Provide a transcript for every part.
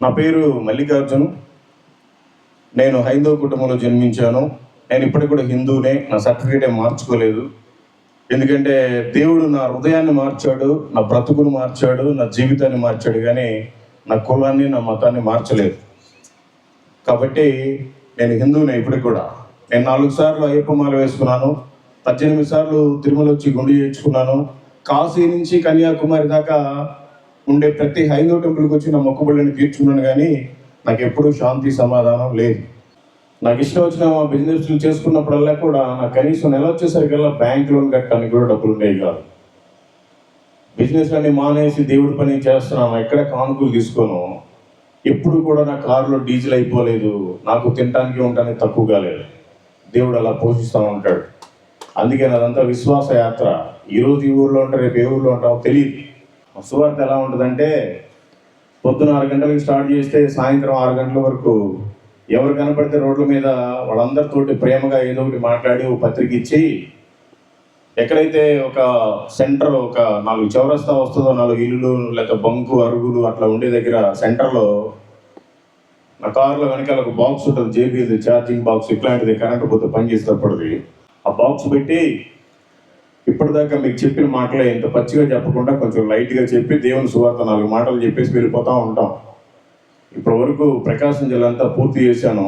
నా పేరు మల్లికార్జున్. నేను హైందవ కుటుంబంలో జన్మించాను. నేను ఇప్పటికి కూడా హిందూనే. నా సర్టిఫికేట్ ఏం మార్చుకోలేదు. ఎందుకంటే దేవుడు నా హృదయాన్ని మార్చాడు, నా బ్రతుకును మార్చాడు, నా జీవితాన్ని మార్చాడు, కానీ నా కులాన్ని, నా మతాన్ని మార్చలేదు. కాబట్టి నేను హిందూనే ఇప్పటికి కూడా. నేను 4 సార్లు అయ్యప్ప మాల వేసుకున్నాను, 18 సార్లు తిరుమల వచ్చి గుండు చేయించుకున్నాను. కాశీ నుంచి కన్యాకుమారి దాకా ఉండే ప్రతి హైందవ టెంపుల్కి వచ్చి నా మొక్కుబడులను తీర్చుకున్నాను, కానీ నాకు ఎప్పుడూ శాంతి సమాధానం లేదు. నాకు ఇష్టం వచ్చిన బిజినెస్లు చేసుకున్నప్పుడల్లా కూడా నాకు కనీసం నెల వచ్చేసరికల్లా బ్యాంక్ లోన్ కట్టడానికి కూడా డబ్బులు ఉండేవి కాదు. బిజినెస్ అన్ని మానేసి దేవుడి పని చేస్తున్నాను, ఎక్కడ కానుకలు తీసుకోను. ఎప్పుడు కూడా నా కారులో డీజిల్ అయిపోలేదు, నాకు తినడానికి ఉండడానికి తక్కువ కాలేదు. దేవుడు అలా పోషిస్తూ ఉంటాడు. అందుకే నాదంతా విశ్వాస యాత్ర. ఈరోజు ఈ ఊర్లో ఉంటా, రేపు ఏ ఊర్లో ఉంటామో తెలియదు. సువార్త ఎలా ఉంటుందంటే, పొద్దున 6 గంటలకు స్టార్ట్ చేస్తే సాయంత్రం 6 గంటల వరకు ఎవరు కనపడితే రోడ్ల మీద వాళ్ళందరితోటి ప్రేమగా ఏదో ఒకటి మాట్లాడి ఒక పత్రిక ఇచ్చి, ఎక్కడైతే ఒక సెంటర్ ఒక 4 చౌరస్తా వస్తుందో, 4 ఇల్లులు లేక బంకు అరుగులు అట్లా ఉండే దగ్గర సెంటర్లో నా కారులో వెనకాల ఒక బాక్స్ ఉంటుంది, జేబీఎల్ ఛార్జింగ్ బాక్స్, ఇట్లాంటిది కరెంటు పోతే పనిచేసేటప్పటిది. ఆ బాక్స్ పెట్టి ఇప్పటిదాకా మీకు చెప్పిన మాటలే ఇంత పచ్చిగా చెప్పకుండా కొంచెం లైట్గా చెప్పి దేవుని సువార్త 4 మాటలు చెప్పేసి వెళ్ళిపోతూ ఉంటాం. ఇప్పటి వరకు ప్రకాశం జిల్లా అంతా పూర్తి చేశాను.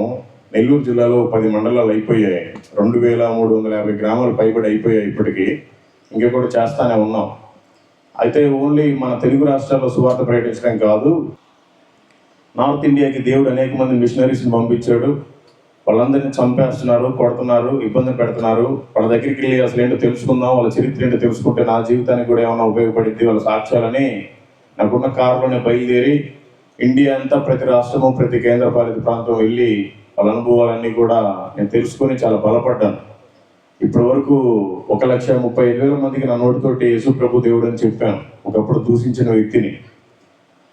నెల్లూరు జిల్లాలో 10 మండలాలు అయిపోయాయి. 2350 గ్రామాలు పైబడి అయిపోయాయి ఇప్పటికీ. ఇంకా కూడా చేస్తానే ఉన్నాం. అయితే ఓన్లీ మన తెలుగు రాష్ట్రాల్లో సువార్త ప్రకటించడం కాదు, నార్త్ ఇండియాకి దేవుడు అనేక మంది మిషనరీస్ని పంపించాడు. వాళ్ళందరినీ చంపేస్తున్నారు, కొడుతున్నారు, ఇబ్బంది పెడుతున్నారు. వాళ్ళ దగ్గరికి వెళ్ళి అసలు ఏంటో తెలుసుకుందాం, వాళ్ళ చరిత్ర ఏంటో తెలుసుకుంటే నా జీవితానికి కూడా ఏమైనా ఉపయోగపడింది, వాళ్ళ సాక్ష్యాలని నాకున్న కారులోనే బయలుదేరి ఇండియా అంతా ప్రతి రాష్ట్రము, ప్రతి కేంద్రపాలిత ప్రాంతం వెళ్ళి వాళ్ళ అనుభవాలన్నీ కూడా నేను తెలుసుకొని చాలా బలపడ్డాను. ఇప్పటి వరకు 1,35,000 మందికి నా నోటితోటి యేసు ప్రభు దేవుడు అని చెప్పాను. ఒకప్పుడు దూషించిన వ్యక్తిని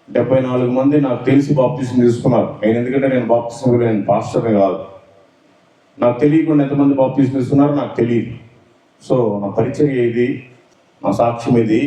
74 మంది నాకు తెలిసి బాప్తిజం తీసుకున్నారు. ఎందుకంటే నేను బాప్తిజం నేను పాస్టర్ని కాదు. నాకు తెలియకుండా ఎంతమంది బాప్తిజం తీసుకున్నారో నాకు తెలియదు. సో నా పరిచయం ఇది, నా సాక్ష్యం ఇది.